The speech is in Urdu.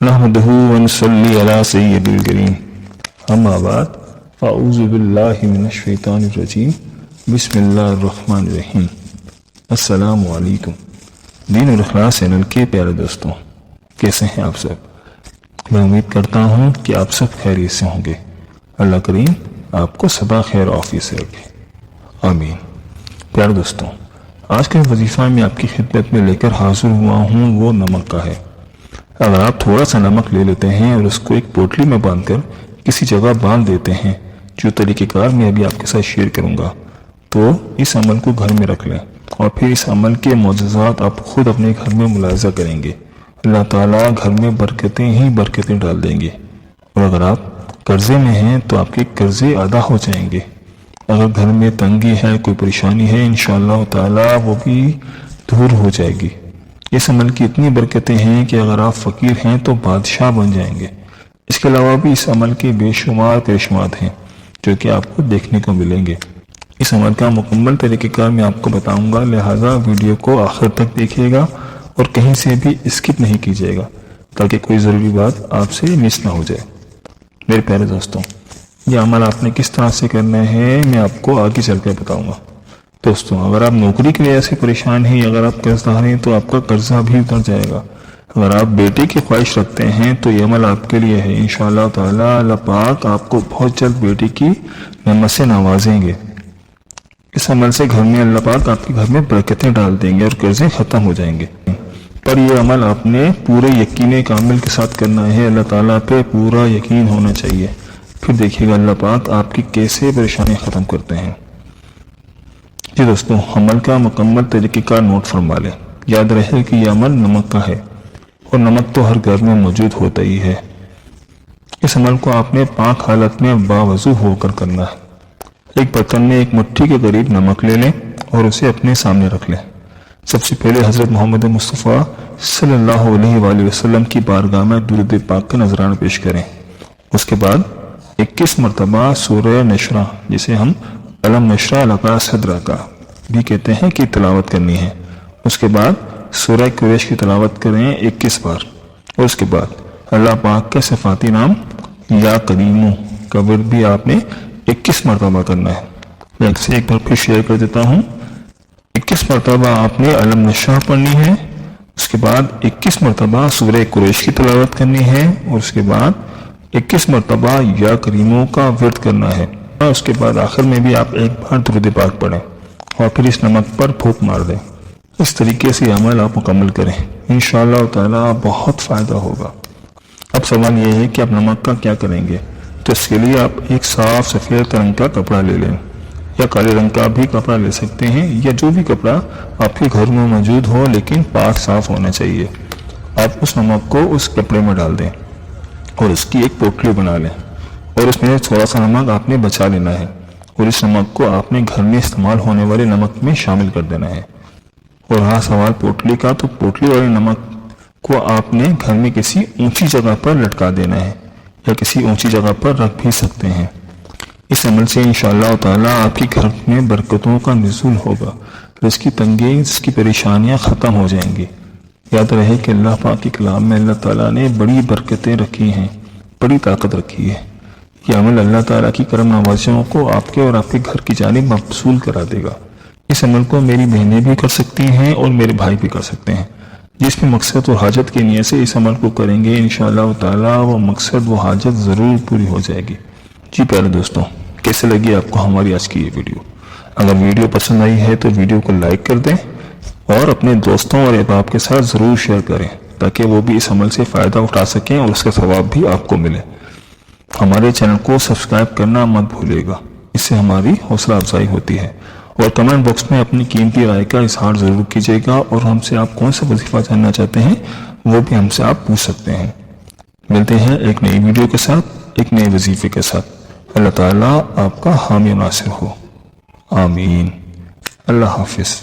نحمده ونصلي على سيد الكريم اما بعد اعوذ باللہ من الشیطان الرجیم بسم اللہ الرحمن الرحیم۔ السلام علیکم دین اور اخلاص چینل کے پیارے دوستوں، کیسے ہیں آپ سب؟ میں امید کرتا ہوں کہ آپ سب خیریت سے ہوں گے۔ اللہ کریم آپ کو سدا خیر و عافیت سے رکھے، آمین۔ پیارے دوستوں، آج کا وظیفہ میں آپ کی خدمت میں لے کر حاضر ہوا ہوں وہ نمک کا ہے۔ اگر آپ تھوڑا سا نمک لے لیتے ہیں اور اس کو ایک پوٹلی میں باندھ کر کسی جگہ باندھ دیتے ہیں، جو طریقہ کار میں ابھی آپ کے ساتھ شیئر کروں گا، تو اس عمل کو گھر میں رکھ لیں اور پھر اس عمل کے معجزات آپ خود اپنے گھر میں ملاحظہ کریں گے۔ اللہ تعالیٰ گھر میں برکتیں ہی برکتیں ڈال دیں گے، اور اگر آپ قرضے میں ہیں تو آپ کے قرضے ادا ہو جائیں گے۔ اگر گھر میں تنگی ہے، کوئی پریشانی ہے، انشاءاللہ تعالیٰ وہ بھی دور ہو جائے گی۔ اس عمل کی اتنی برکتیں ہیں کہ اگر آپ فقیر ہیں تو بادشاہ بن جائیں گے۔ اس کے علاوہ بھی اس عمل کے بے شمار کرشمات ہیں جو کہ آپ کو دیکھنے کو ملیں گے۔ اس عمل کا مکمل طریقہ کار میں آپ کو بتاؤں گا، لہٰذا ویڈیو کو آخر تک دیکھیے گا اور کہیں سے بھی اسکپ نہیں کیجیے گا تاکہ کوئی ضروری بات آپ سے مس نہ ہو جائے۔ میرے پیارے دوستوں، یہ عمل آپ نے کس طرح سے کرنا ہے میں آپ کو آگے چل کر بتاؤں گا۔ دوستوں، اگر آپ نوکری کی وجہ سے پریشان ہیں، اگر آپ قرضدار ہیں تو آپ کا قرضہ بھی اتر جائے گا۔ اگر آپ بیٹے کی خواہش رکھتے ہیں تو یہ عمل آپ کے لیے ہے۔ انشاءاللہ تعالیٰ اللہ پاک آپ کو بہت جلد بیٹے کی نعمت سے نوازیں گے۔ اس عمل سے گھر میں اللہ پاک آپ کے گھر میں برکتیں ڈال دیں گے اور قرضے ختم ہو جائیں گے۔ پر یہ عمل آپ نے پورے یقین کامل کے ساتھ کرنا ہے، اللہ تعالیٰ پہ پورا یقین ہونا چاہیے۔ پھر دیکھیے گا اللہ پاک آپ کی کیسے پریشانی ختم کرتے ہیں۔ جی دوستوں، عمل کا مکمل طریقہ کار نوٹ فرما لیں۔ یاد رہے کہ یہ عمل نمک کا ہے اور نمک تو ہر گھر میں موجود ہوتا ہی ہے۔ اس عمل کو آپ نے پاک حالت میں باوضو ہو کر کرنا ہے۔ ایک برتن میں ایک مٹھی کے قریب نمک لے لیں اور اسے اپنے سامنے رکھ لیں۔ سب سے پہلے حضرت محمد مصطفیٰ صلی اللہ علیہ وآلہ وسلم کی بارگاہ میں درود پاک کا نذرانہ پیش کریں۔ اس کے بعد 21 مرتبہ سورہ نشرہ، جسے ہم علم نشرہ لکا صدرہ کا بھی کہتے ہیں، کی تلاوت کرنی ہے۔ اس کے بعد سورہ قریش کی تلاوت کریں 21 بار، اور اس کے بعد اللہ پاک کے صفاتی نام یا کریمو کا ورد بھی آپ نے 21 مرتبہ کرنا ہے۔ میں ایک بار پھر شیئر کر دیتا ہوں۔ 21 مرتبہ آپ نے علم نشرہ پڑھنی ہے، اس کے بعد 21 مرتبہ سورہ قریش کی تلاوت کرنی ہے، اور اس کے بعد 21 مرتبہ یا کریمو کا ورد کرنا ہے۔ اس کے بعد آخر میں بھی آپ ایک بار درود پاک پڑھیں اور پھر اس نمک پر پھونک مار دیں۔ اس طریقے سے عمل آپ مکمل کریں، انشاءاللہ تعالیٰ بہت فائدہ ہوگا۔ اب سوال یہ ہے کہ آپ نمک کا کیا کریں گے؟ تو اس کے لیے آپ ایک صاف سفید رنگ کا کپڑا لے لیں، یا کالے رنگ کا بھی کپڑا لے سکتے ہیں، یا جو بھی کپڑا آپ کے گھر میں موجود ہو لیکن پاک صاف ہونا چاہیے۔ آپ اس نمک کو اس کپڑے میں ڈال دیں اور اس کی ایک پوٹلی بنا لیں، اور اس میں تھوڑا سا نمک آپ نے بچا لینا ہے، اور اس نمک کو آپ نے گھر میں استعمال ہونے والے نمک میں شامل کر دینا ہے۔ اور رہا سوال پوٹلی کا، تو پوٹلی والے نمک کو آپ نے گھر میں کسی اونچی جگہ پر لٹکا دینا ہے، یا کسی اونچی جگہ پر رکھ بھی سکتے ہیں۔ اس عمل سے انشاءاللہ تعالیٰ آپ کے گھر میں برکتوں کا نزول ہوگا، رزق کی تنگی، رزق کی پریشانیاں ختم ہو جائیں گی۔ یاد رہے کہ اللہ پاک کے کلام میں اللہ تعالیٰ نے بڑی برکتیں رکھی ہیں، بڑی طاقت رکھی ہے۔ یہ عمل اللہ تعالیٰ کی کرم نوازیوں کو آپ کے اور آپ کے گھر کی جانب مبسول کرا دے گا۔ اس عمل کو میری بہنیں بھی کر سکتی ہیں اور میرے بھائی بھی کر سکتے ہیں۔ جس میں مقصد و حاجت کی نیت سے اس عمل کو کریں گے، انشاءاللہ تعالیٰ وہ مقصد و حاجت ضرور پوری ہو جائے گی۔ جی پیارے دوستوں، کیسے لگی آپ کو ہماری آج کی یہ ویڈیو؟ اگر ویڈیو پسند آئی ہے تو ویڈیو کو لائک کر دیں اور اپنے دوستوں اور احباب کے ساتھ ضرور شیئر کریں تاکہ وہ بھی اس عمل سے فائدہ اٹھا سکیں اور اس کا ثواب بھی آپ کو ملے۔ ہمارے چینل کو سبسکرائب کرنا مت بھولیے گا، اس سے ہماری حوصلہ افزائی ہوتی ہے۔ اور کمنٹ باکس میں اپنی قیمتی رائے کا اظہار ضرور کیجیے گا، اور ہم سے آپ کون سا وظیفہ جاننا چاہتے ہیں وہ بھی ہم سے آپ پوچھ سکتے ہیں۔ ملتے ہیں ایک نئی ویڈیو کے ساتھ، ایک نئے وظیفے کے ساتھ۔ اللہ تعالیٰ آپ کا حامی و ناصر ہو، آمین۔ اللہ حافظ۔